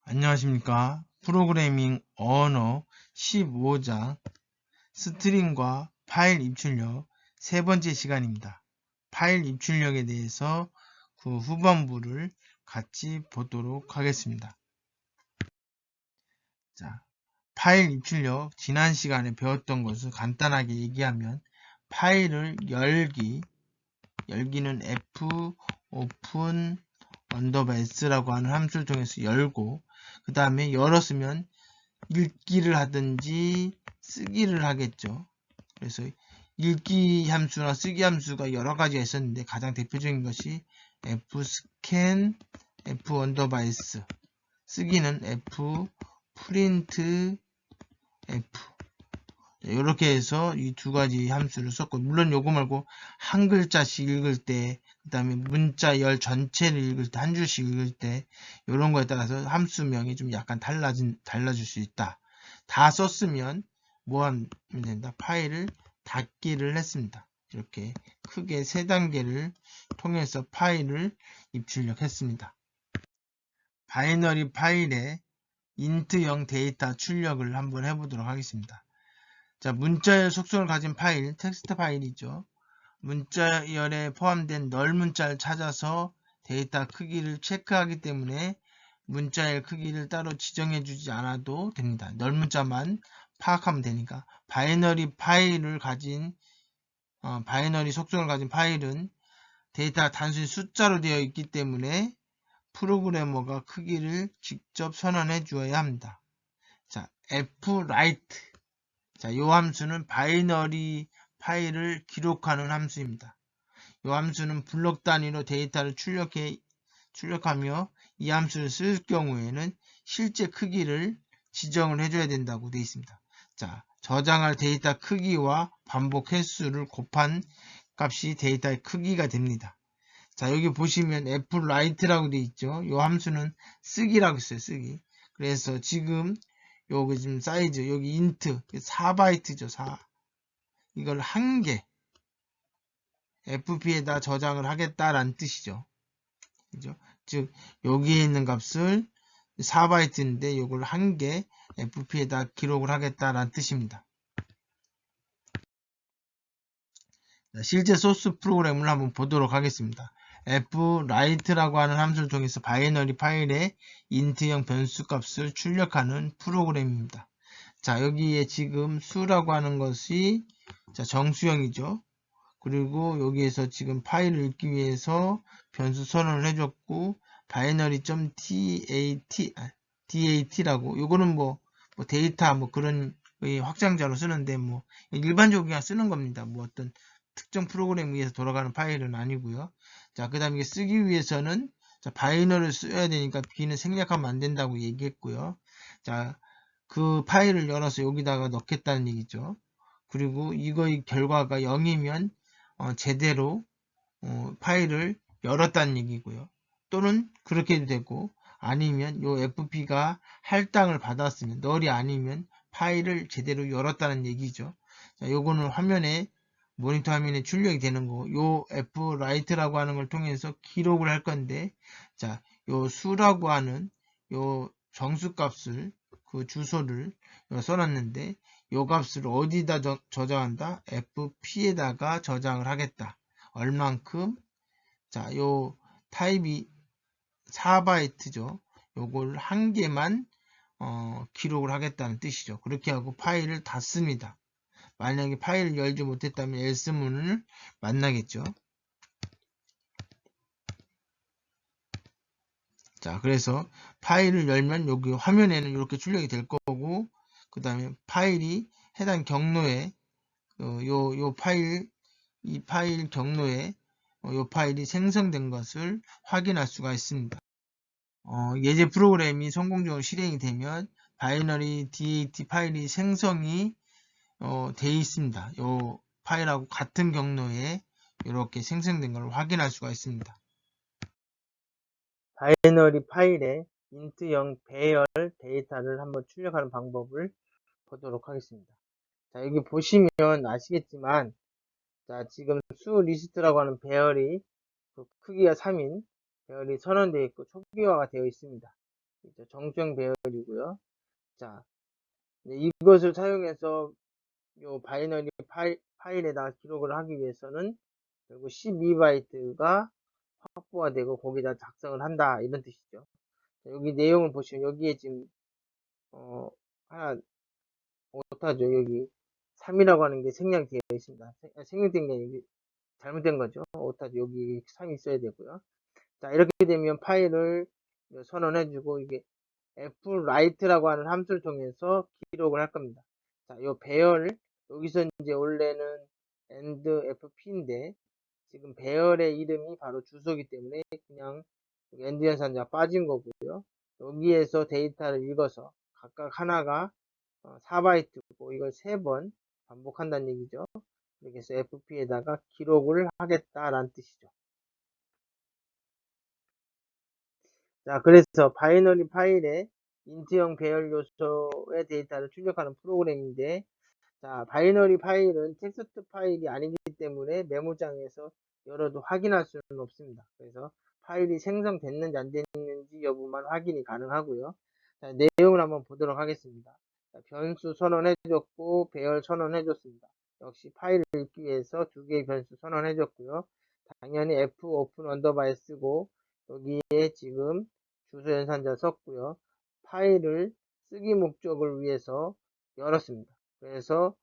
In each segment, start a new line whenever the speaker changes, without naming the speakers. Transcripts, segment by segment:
안녕하십니까. 프로그래밍 언어 15장 스트링과 파일 입출력 세 번째 시간입니다. 파일 입출력에 대해서 그 후반부를 같이 보도록 하겠습니다. 자, 파일 입출력 지난 시간에 배웠던 것을 간단하게 얘기하면 파일을 열기는 F 오픈 언더바 S라고 하는 함수를 통해서 열고 그 다음에 열었으면 읽기를 하든지 쓰기를 하겠죠. 그래서 읽기 함수나 쓰기 함수가 여러 가지가 있었는데 가장 대표적인 것이 fscan, f 언더바 s, 쓰기는 f print f 이렇게 해서 이 두 가지 함수를 썼고, 물론 요거 말고 한 글자씩 읽을 때, 그 다음에 문자 열 전체를 읽을 때, 한 줄씩 읽을 때, 이런 거에 따라서 함수명이 좀 약간 달라질 수 있다. 다 썼으면 뭐 하면 된다? 파일을 닫기를 했습니다. 이렇게 크게 세 단계를 통해서 파일을 입출력했습니다. 바이너리 파일에 인트형 데이터 출력을 한번 해보도록 하겠습니다. 자, 문자열 속성을 가진 파일, 텍스트 파일이죠. 문자열에 포함된 널 문자를 찾아서 데이터 크기를 체크하기 때문에 문자열 크기를 따로 지정해 주지 않아도 됩니다. 널 문자만 파악하면 되니까. 바이너리 속성을 가진 파일은 데이터가 단순히 숫자로 되어 있기 때문에 프로그래머가 크기를 직접 선언해 주어야 합니다. 자, fwrite. 자, 이 함수는 바이너리 파일을 기록하는 함수입니다. 이 함수는 블록 단위로 데이터를 출력하며 이 함수를 쓸 경우에는 실제 크기를 지정을 해줘야 된다고 되어 있습니다. 자, 저장할 데이터 크기와 반복 횟수를 곱한 값이 데이터의 크기가 됩니다. 자, 여기 보시면 fwrite라고 되어 있죠. 이 함수는 쓰기라고 했어요. 쓰기. 그래서 지금 여기 지금 사이즈 여기 인트 4바이트죠. 4. 이걸 한 개 fp에다 저장을 하겠다라는 뜻이죠. 그죠? 즉 여기에 있는 값을 4바이트인데 이걸 한 개 fp에다 기록을 하겠다라는 뜻입니다. 실제 소스 프로그램을 한번 보도록 하겠습니다. fwrite라고 하는 함수를 통해서 바이너리 파일에 인트형 변수 값을 출력하는 프로그램입니다. 자, 여기에 지금 수라고 하는 것이 정수형이죠. 그리고 여기에서 지금 파일을 읽기 위해서 변수 선언을 해줬고 dat라고 요거는 뭐 데이터 그런 확장자로 쓰는데 일반적으로 그냥 쓰는 겁니다. 어떤 특정 프로그램 위에서 돌아가는 파일은 아니고요. 자, 그 다음에 쓰기 위해서는 바이너리를 써야 되니까 B는 생략하면 안 된다고 얘기했고요. 자, 그 파일을 열어서 여기다가 넣겠다는 얘기죠. 그리고 이거의 결과가 0이면 제대로 파일을 열었다는 얘기고요. 또는 그렇게 해도 되고 아니면 요 fp가 할당을 받았으면 널이 아니면 파일을 제대로 열었다는 얘기죠. 자, 요거는 모니터 화면에 출력이 되는 거. 요 fwrite라고 하는 걸 통해서 기록을 할 건데, 자, 요 수라고 하는 요 정수값을 그 주소를 써놨는데 요 값을 어디다 저장한다? fp에다가 저장을 하겠다. 얼만큼? 자, 요 타입이 4바이트죠. 요걸 한 개만 기록을 하겠다는 뜻이죠. 그렇게 하고 파일을 닫습니다. 만약에 파일을 열지 못했다면 else문을 만나겠죠. 자, 그래서 파일을 열면 여기 화면에는 이렇게 출력이 될 거고, 그 다음에 파일이 해당 경로에 이 파일 경로에 이 파일이 생성된 것을 확인할 수가 있습니다. 예제 프로그램이 성공적으로 실행이 되면 바이너리 dat 파일이 생성이 되어 있습니다. 이 파일하고 같은 경로에 이렇게 생성된 걸 확인할 수가 있습니다. 바이너리 파일에 인트형 배열 데이터를 한번 출력하는 방법을 보도록 하겠습니다. 자, 여기 보시면 아시겠지만, 자, 지금 수 리스트라고 하는 배열이 크기가 3인 배열이 선언되어 있고 초기화가 되어 있습니다. 정수형 배열이고요. 자, 이것을 사용해서 요 바이너리 파일에다가 기록을 하기 위해서는 결국 12바이트가 확보가 되고 거기다 작성을 한다 이런 뜻이죠. 여기 내용을 보시면 여기에 지금 하나 못하죠. 여기 3이라고 하는 게 생략되어 있습니다. 생략된 게 아니고 잘못된 거죠. 오타죠. 여기 3이 있어야 되고요. 자, 이렇게 되면 파일을 선언해주고 이게 fwrite라고 하는 함수를 통해서 기록을 할 겁니다. 자, 요 배열 여기서 이제 원래는 end fp인데 지금 배열의 이름이 바로 주소이기 때문에 그냥 end 연산자가 빠진 거고요. 여기에서 데이터를 읽어서 각각 하나가 4바이트고 이걸 3번 반복한다는 얘기죠. 이렇게 해서 fp에다가 기록을 하겠다라는 뜻이죠. 자, 그래서 바이너리 파일에 인트형 배열 요소의 데이터를 출력하는 프로그램인데, 자, 바이너리 파일은 텍스트 파일이 아니기 때문에 메모장에서 열어도 확인할 수는 없습니다. 그래서 파일이 생성됐는지 안 됐는지 여부만 확인이 가능하고요. 자, 내용을 한번 보도록 하겠습니다. 자, 변수 선언해줬고 배열 선언해줬습니다. 역시 파일을 읽기 위해서 두 개의 변수 선언해줬고요. 당연히 f 오픈 언더바에 쓰고 여기에 지금 주소 연산자 썼고요. 파일을 쓰기 목적을 위해서 열었습니다. 그래서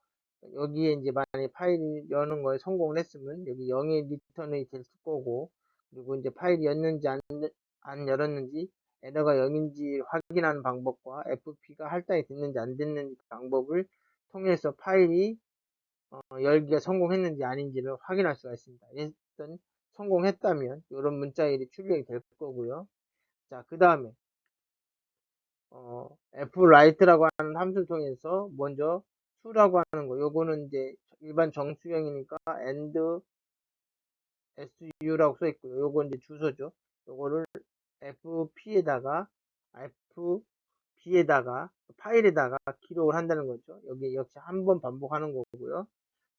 여기에 이제 만약에 파일이 여는 거에 성공을 했으면 여기 0의 리턴이 될 거고, 그리고 이제 파일이 였는지 안 열었는지 에러가 0인지 확인하는 방법과 FP가 할당이 됐는지 안 됐는지 방법을 통해서 파일이 열기가 성공했는지 아닌지를 확인할 수가 있습니다. 일단 성공했다면 이런 문자일이 출력이 될 거고요. 자, 그 다음에 fwrite라고 하는 함수를 통해서 먼저 수라고 하는 거, 요거는 이제 일반 정수형이니까 and su라고 써 있고요. 요거 이제 주소죠. 요거를 fp에다가 파일에다가 기록을 한다는 거죠. 여기 역시 한 번 반복하는 거고요.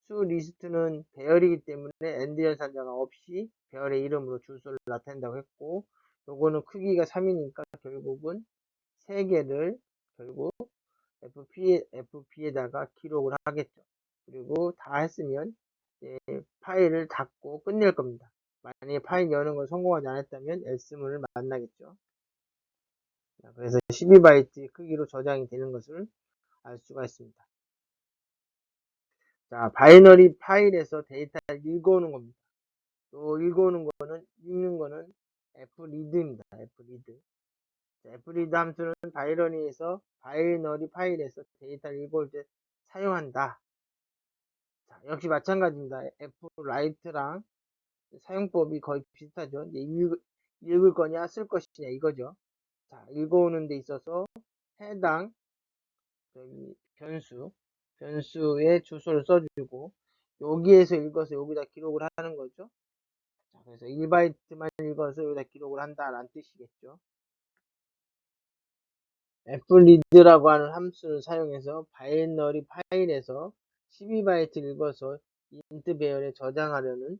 수 리스트는 배열이기 때문에 end 연산자가 없이 배열의 이름으로 주소를 나타낸다고 했고, 요거는 크기가 3이니까 결국은 3개를 결국 fp에다가 기록을 하겠죠. 그리고 다 했으면 파일을 닫고 끝낼 겁니다. 만약에 파일 여는 걸 성공하지 않았다면 else문을 만나겠죠. 그래서 12바이트 크기로 저장이 되는 것을 알 수가 있습니다. 자, 바이너리 파일에서 데이터를 읽어오는 겁니다. 또 읽는 거는 fread입니다. fread. fread 함수는 바이너리 파일에서 데이터를 읽어올 때 사용한다. 자, 역시 마찬가지입니다. fwrite랑 사용법이 거의 비슷하죠. 이제 읽을 거냐 쓸 것이냐 이거죠. 자, 읽어오는 데 있어서 해당 변수의 주소를 써주고 여기에서 읽어서 여기다 기록을 하는 거죠. 자, 그래서 1바이트만 읽어서 여기다 기록을 한다라는 뜻이겠죠. fread라고 하는 함수를 사용해서 바이너리 파일에서 12바이트 읽어서 int 배열에 저장하려는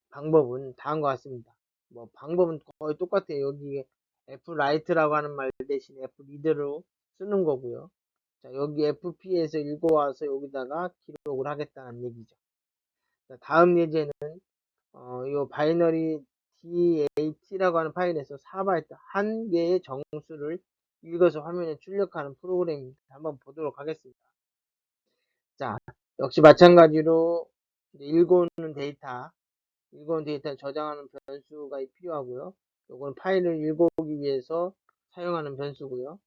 방법은 다음과 같습니다. 뭐 방법은 거의 똑같아요. 여기 fwrite라고 하는 말 대신 fread로 쓰는 거고요. 자, 여기 fp에서 읽어와서 여기다가 기록을 하겠다는 얘기죠. 자, 다음 예제는 이 바이너리 dat라고 하는 파일에서 4바이트 한 개의 정수를 읽어서 화면에 출력하는 프로그램입니다. 한번 보도록 하겠습니다. 자, 역시 마찬가지로 읽어오는 데이터를 저장하는 변수가 필요하고요. 요건 파일을 읽어오기 위해서 사용하는 변수고요.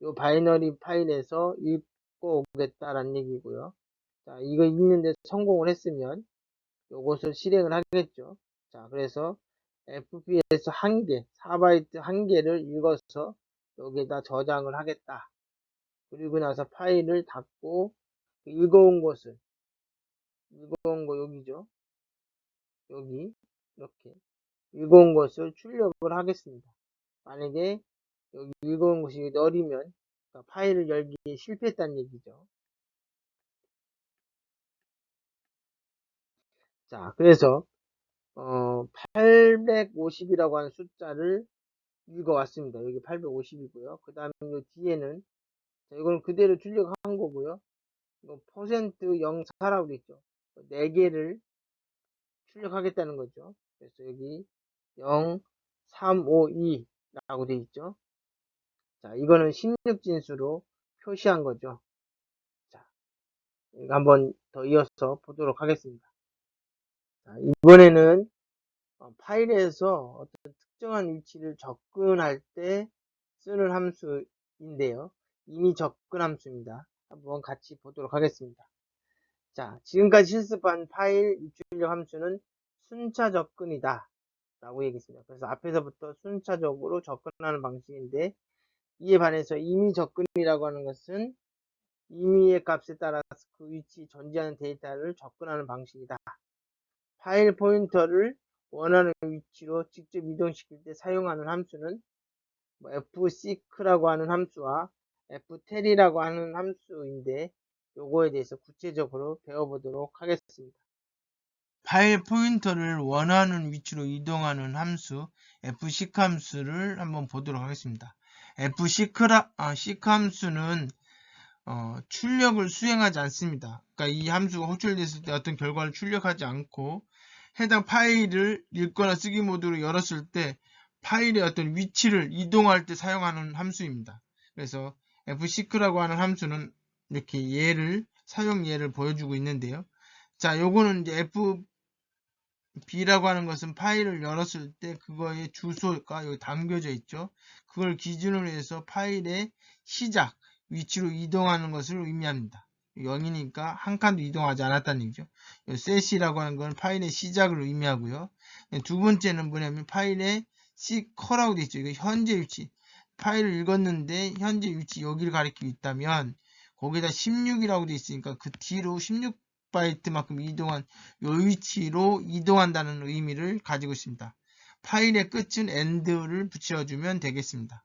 요 바이너리 파일에서 읽고 오겠다라는 얘기고요. 자, 이거 읽는데 성공을 했으면 요것을 실행을 하겠죠. 자, 그래서 fp에서 4바이트 한 개를 읽어서 여기에다 저장을 하겠다. 그리고 나서 파일을 닫고 읽어온 거 여기죠. 여기 이렇게 읽어온 것을 출력을 하겠습니다. 만약에 여기 읽어온 것이 어리면 파일을 열기에 실패했다는 얘기죠. 자, 그래서 850이라고 하는 숫자를 읽어왔습니다. 여기 850이고요. 그 다음에 이 뒤에는, 자, 이건 그대로 출력한 거고요. 이거 퍼센트 04라고 되어 있죠. 4개를 출력하겠다는 거죠. 그래서 여기 0, 3, 5, 2라고 되어 있죠. 자, 이거는 16진수로 표시한 거죠. 자, 이거 한번 더 이어서 보도록 하겠습니다. 자, 이번에는 파일에서 어떤 특정한 위치를 접근할 때 쓰는 함수인데요. 이미 접근 함수입니다. 한번 같이 보도록 하겠습니다. 자, 지금까지 실습한 파일 입출력 함수는 순차 접근이다 라고 얘기했습니다. 그래서 앞에서부터 순차적으로 접근하는 방식인데, 이에 반해서 임의 접근이라고 하는 것은 임의의 값에 따라서 그 위치 존재하는 데이터를 접근하는 방식이다. 파일 포인터를 원하는 위치로 직접 이동시킬 때 사용하는 함수는 fseek라고 하는 함수와 ftel이라고 하는 함수인데, 요거에 대해서 구체적으로 배워보도록 하겠습니다. 파일 포인터를 원하는 위치로 이동하는 함수 fseek 함수를 한번 보도록 하겠습니다. fseek 함수는 출력을 수행하지 않습니다. 그러니까 이 함수가 호출됐을 때 어떤 결과를 출력하지 않고 해당 파일을 읽거나 쓰기 모드로 열었을 때 파일의 어떤 위치를 이동할 때 사용하는 함수입니다. 그래서 fseek라고 하는 함수는 이렇게 사용 예를 보여주고 있는데요. 자, 요거는 이제 fb라고 하는 것은 파일을 열었을 때 그거의 주소가 여기 담겨져 있죠. 그걸 기준으로 해서 파일의 시작, 위치로 이동하는 것을 의미합니다. 0이니까 한 칸도 이동하지 않았다는 얘기죠. set이라고 하는 건 파일의 시작을 의미하고요. 두 번째는 뭐냐면 파일의 seeker라고 되어 있죠. 이거 현재 위치. 파일을 읽었는데 현재 위치 여기를 가리키고 있다면 거기다 16이라고 되어 있으니까 그 뒤로 16바이트만큼 이동한 요 위치로 이동한다는 의미를 가지고 있습니다. 파일의 끝은 end를 붙여주면 되겠습니다.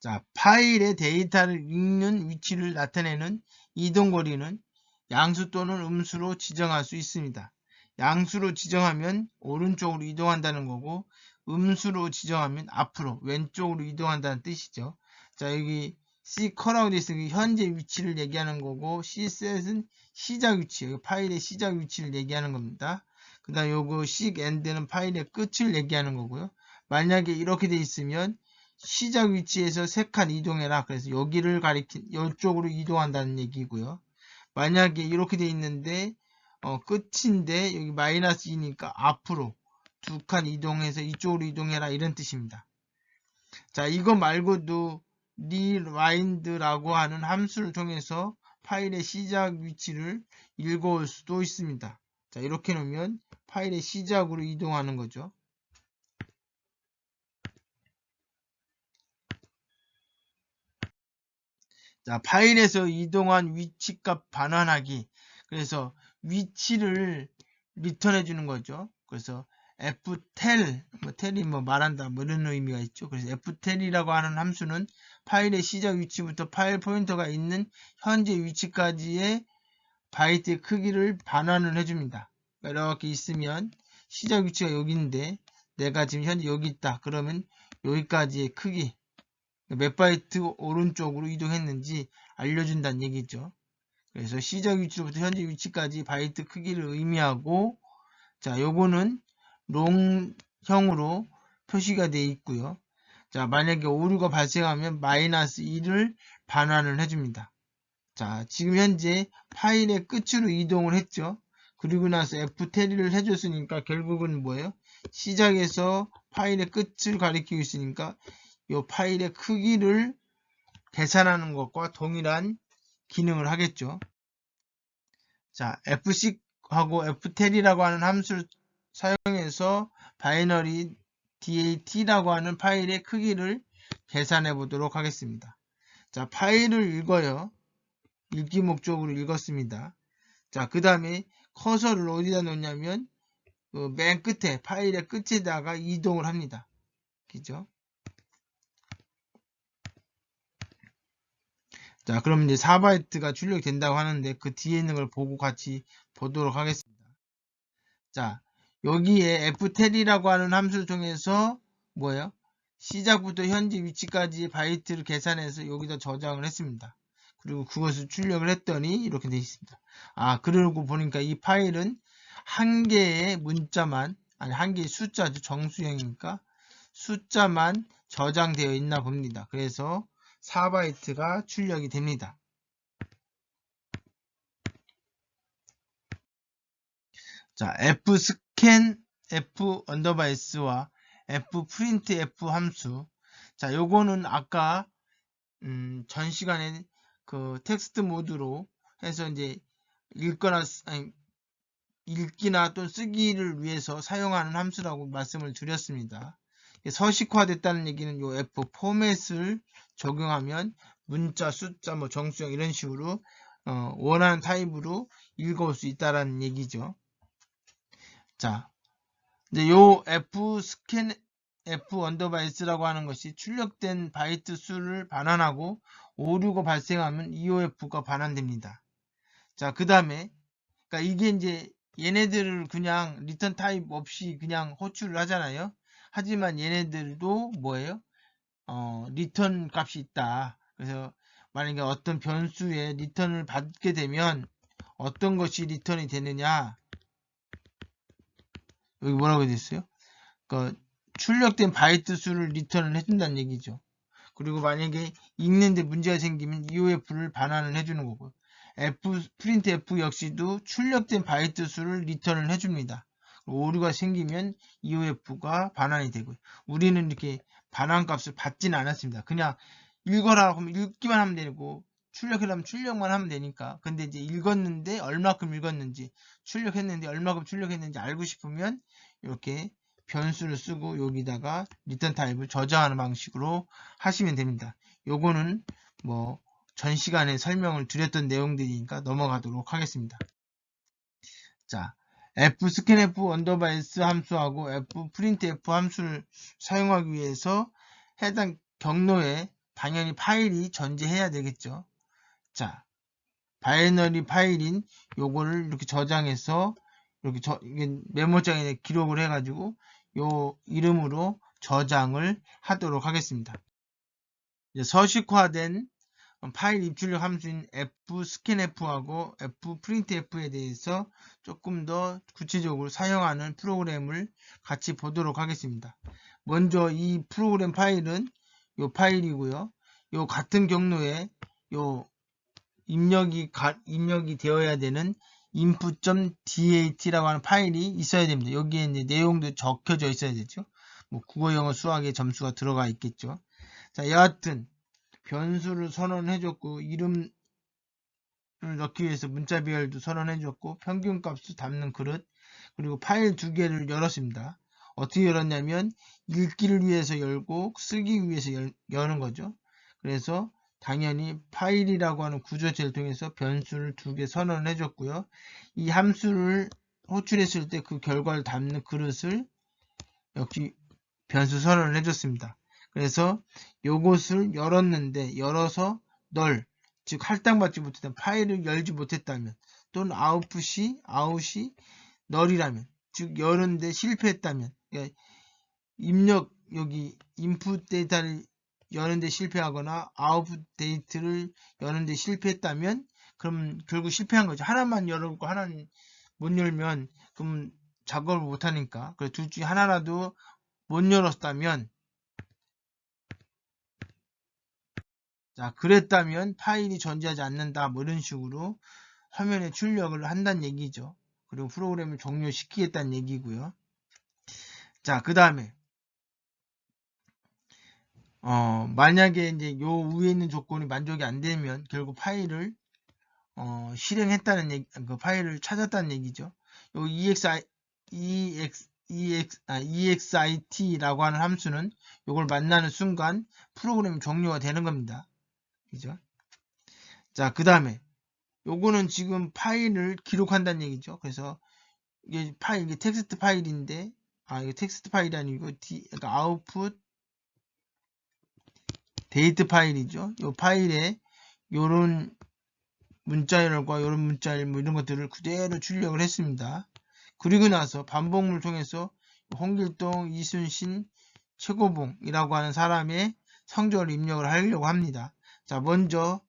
자, 파일의 데이터를 읽는 위치를 나타내는 이동거리는 양수 또는 음수로 지정할 수 있습니다. 양수로 지정하면 오른쪽으로 이동한다는 거고, 음수로 지정하면 앞으로 왼쪽으로 이동한다는 뜻이죠. 자, 여기 seeker라고 되어 있으니 현재 위치를 얘기하는 거고, cset은 시작 위치, 파일의 시작 위치를 얘기하는 겁니다. 그 다음 요거 seek end는 파일의 끝을 얘기하는 거고요. 만약에 이렇게 되어 있으면 시작 위치에서 3칸 이동해라. 그래서 여기를 이쪽으로 이동한다는 얘기고요. 만약에 이렇게 돼 있는데 끝인데 여기 마이너스 2니까 앞으로 2칸 이동해서 이쪽으로 이동해라 이런 뜻입니다. 자, 이거 말고도 rewind라고 하는 함수를 통해서 파일의 시작 위치를 읽어올 수도 있습니다. 자, 이렇게 놓으면 파일의 시작으로 이동하는 거죠. 자, 파일에서 이동한 위치값 반환하기. 그래서 위치를 리턴해 주는 거죠. 그래서 ftel, tel이 말한다, 이런 의미가 있죠. 그래서 ftel이라고 하는 함수는 파일의 시작 위치부터 파일 포인터가 있는 현재 위치까지의 바이트의 크기를 반환을 해줍니다. 이렇게 있으면 시작 위치가 여기인데 내가 지금 현재 여기 있다. 그러면 여기까지의 크기, 몇 바이트 오른쪽으로 이동했는지 알려준다는 얘기죠. 그래서 시작 위치로부터 현재 위치까지 바이트 크기를 의미하고, 자, 요거는 롱형으로 표시가 되어 있고요. 자, 만약에 오류가 발생하면 마이너스 1을 반환을 해줍니다. 자, 지금 현재 파일의 끝으로 이동을 했죠. 그리고 나서 F10을 해줬으니까 결국은 뭐예요? 시작에서 파일의 끝을 가리키고 있으니까 이 파일의 크기를 계산하는 것과 동일한 기능을 하겠죠. 자, fseek하고 ftel이라고 하는 함수를 사용해서 바이너리 dat라고 하는 파일의 크기를 계산해 보도록 하겠습니다. 자, 파일을 읽어요. 읽기 목적으로 읽었습니다. 자, 그 다음에 커서를 어디다 놓냐면 맨 끝에 파일의 끝에다가 이동을 합니다. 그죠? 자, 그럼 이제 4바이트가 출력이 된다고 하는데 그 뒤에 있는 걸 보고 같이 보도록 하겠습니다. 자, 여기에 ftel이라고 하는 함수를 통해서 뭐예요? 시작부터 현재 위치까지의 바이트를 계산해서 여기다 저장을 했습니다. 그리고 그것을 출력을 했더니 이렇게 되어 있습니다. 그러고 보니까 이 파일은 한 개의 문자만, 아니 한 개의 숫자죠. 정수형이니까 숫자만 저장되어 있나 봅니다. 그래서 4바이트가 출력이 됩니다. 자, fscan f_s와 fprintf 함수. 자, 요거는 아까 전 시간에 그 텍스트 모드로 해서 이제 읽기나 또 쓰기를 위해서 사용하는 함수라고 말씀을 드렸습니다. 서식화됐다는 얘기는 요 f 포맷을 적용하면 문자, 숫자, 뭐 정수형 이런 식으로 원하는 타입으로 읽어올 수 있다라는 얘기죠. 자, 이제 요 fscan f_s라고 하는 것이 출력된 바이트 수를 반환하고 오류가 발생하면 EOF가 반환됩니다. 자, 그 다음에 그러니까 이게 이제 얘네들을 그냥 리턴 타입 없이 그냥 호출을 하잖아요. 하지만 얘네들도 뭐예요? 리턴 값이 있다. 그래서 만약에 어떤 변수에 리턴을 받게 되면 어떤 것이 리턴이 되느냐? 여기 뭐라고 되어 있어요? 그러니까 출력된 바이트 수를 리턴을 해준다는 얘기죠. 그리고 만약에 읽는데 문제가 생기면 EOF를 반환을 해주는 거고, printf 역시도 출력된 바이트 수를 리턴을 해줍니다. 오류가 생기면 EOF가 반환이 되고요. 우리는 이렇게 반환 값을 받지는 않았습니다. 그냥 읽어라 하면 읽기만 하면 되고, 출력하려면 출력만 하면 되니까. 근데 이제 읽었는데 얼마큼 읽었는지, 출력했는데 얼마큼 출력했는지 알고 싶으면 이렇게 변수를 쓰고 여기다가 리턴 타입을 저장하는 방식으로 하시면 됩니다. 요거는 뭐 전 시간에 설명을 드렸던 내용들이니까 넘어가도록 하겠습니다. 자, fscanf_s 함수하고 fprintf 함수를 사용하기 위해서 해당 경로에 당연히 파일이 존재해야 되겠죠. 자, 바이너리 파일인 요거를 이렇게 저장해서 이렇게 메모장에 기록을 해가지고 요 이름으로 저장을 하도록 하겠습니다. 이제 서식화된 파일 입출력 함수인 fscanf하고 fprintf에 대해서 조금 더 구체적으로 사용하는 프로그램을 같이 보도록 하겠습니다. 먼저 이 프로그램 파일은 요 파일이고요. 요 같은 경로에 요 입력이 되어야 되는 input.dat라고 하는 파일이 있어야 됩니다. 여기에 이제 내용도 적혀져 있어야 되죠. 뭐 국어, 영어, 수학의 점수가 들어가 있겠죠. 자, 여하튼 변수를 선언해줬고 이름을 넣기 위해서 문자 배열도 선언해줬고 평균값도 담는 그릇, 그리고 파일 두 개를 열었습니다. 어떻게 열었냐면 읽기를 위해서 열고 쓰기 위해서 여는 거죠. 그래서 당연히 파일이라고 하는 구조체를 통해서 변수를 두 개 선언을 해줬고요. 이 함수를 호출했을 때 그 결과를 담는 그릇을 역시 변수 선언을 해줬습니다. 그래서 요것을 열어서 즉 할당받지 못했다면, 파일을 열지 못했다면, 또는 아웃이 널이라면, 즉 열는데 실패했다면, 그러니까 입력 여기 인풋 데이터를 여는데 실패하거나 아웃풋 데이터를 여는데 실패했다면 그럼 결국 실패한 거죠. 하나만 열고 하나는 못 열면 그럼 작업을 못 하니까. 그래서 둘 중에 하나라도 못 열었다면, 자, 그랬다면 파일이 존재하지 않는다, 뭐 이런 식으로 화면에 출력을 한다는 얘기죠. 그리고 프로그램을 종료시키겠다는 얘기고요. 자, 그 다음에 만약에 이제 요 위에 있는 조건이 만족이 안 되면 결국 파일을 실행했다는 얘기, 그 파일을 찾았다는 얘기죠. 요 exit라고 하는 함수는 요걸 만나는 순간 프로그램이 종료가 되는 겁니다. 그죠? 자, 그 다음에 요거는 지금 파일을 기록한다는 얘기죠. 그래서 이게 텍스트 파일인데, 이게 텍스트 파일이 아니고 그러니까 아웃풋 데이트 파일이죠. 요 파일에 요런 문자열과 요런 문자열 뭐 이런 것들을 그대로 출력을 했습니다. 그리고 나서 반복문을 통해서 홍길동, 이순신, 최고봉이라고 하는 사람의 성적을 입력을 하려고 합니다. 자, 먼저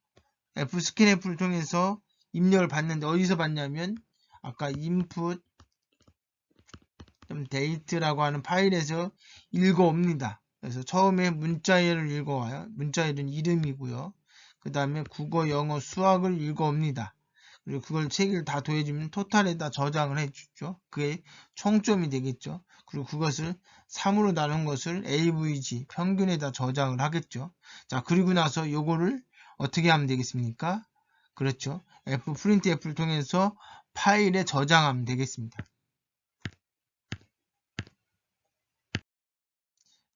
F스캔F를 통해서 입력을 받는데 어디서 받냐면 아까 input.date라고 하는 파일에서 읽어옵니다. 그래서 처음에 문자열을 읽어와요. 문자열은 이름이고요. 그 다음에 국어, 영어, 수학을 읽어옵니다. 그리고 그걸 세 개를 다 더해주면 토탈에다 저장을 해주죠. 그게 총점이 되겠죠. 그리고 그것을 3으로 나눈 것을 AVG, 평균에다 저장을 하겠죠. 자, 그리고 나서 요거를 어떻게 하면 되겠습니까? 그렇죠. printf를 통해서 파일에 저장하면 되겠습니다.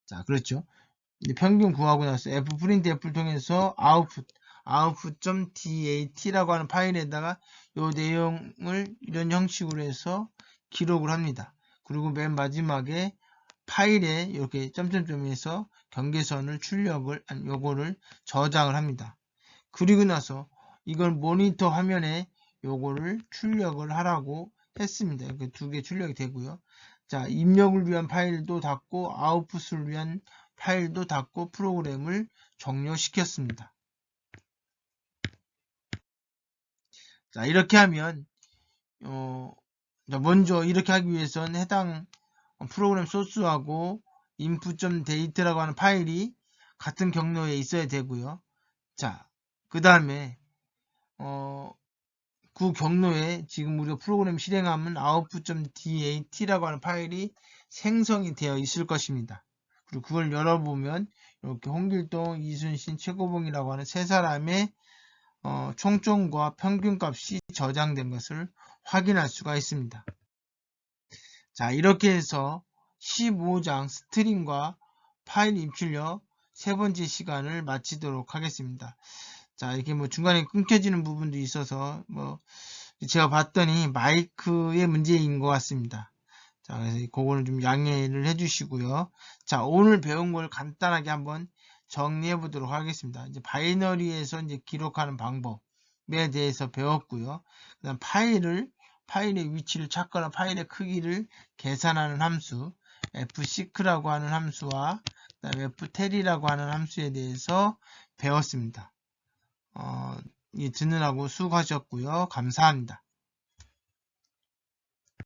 자, 그렇죠. 이제 평균 구하고 나서 printf를 통해서 output.dat라고 하는 파일에다가 요 내용을 이런 형식으로 해서 기록을 합니다. 그리고 맨 마지막에 파일에 이렇게 점점점에서 경계선을 요거를 저장을 합니다. 그리고 나서 이걸 모니터 화면에 요거를 출력을 하라고 했습니다. 이렇게 두 개 출력이 되고요. 자, 입력을 위한 파일도 닫고 아웃풋을 위한 파일도 닫고 프로그램을 종료시켰습니다. 자, 이렇게 하면 먼저 이렇게 하기 위해서는 해당 프로그램 소스하고 input.date라고 하는 파일이 같은 경로에 있어야 되고요. 자, 그 다음에 그 경로에 지금 우리가 프로그램 실행하면 output.dat라고 하는 파일이 생성이 되어 있을 것입니다. 그리고 그걸 열어보면 이렇게 홍길동, 이순신, 최고봉이라고 하는 세 사람의 총점과 평균값이 저장된 것을 확인할 수가 있습니다. 자, 이렇게 해서 15장 스트링과 파일 입출력 세 번째 시간을 마치도록 하겠습니다. 자, 이렇게 뭐 중간에 끊겨지는 부분도 있어서 제가 봤더니 마이크의 문제인 것 같습니다. 자, 그래서 그거는 좀 양해를 해주시고요. 자, 오늘 배운 걸 간단하게 한번 정리해 보도록 하겠습니다. 이제 바이너리에서 이제 기록하는 방법에 대해서 배웠고요. 그다음 파일의 위치를 찾거나 파일의 크기를 계산하는 함수, fseek라고 하는 함수와 그다음에 ftel이라고 하는 함수에 대해서 배웠습니다. 듣느라고 수고하셨고요. 감사합니다.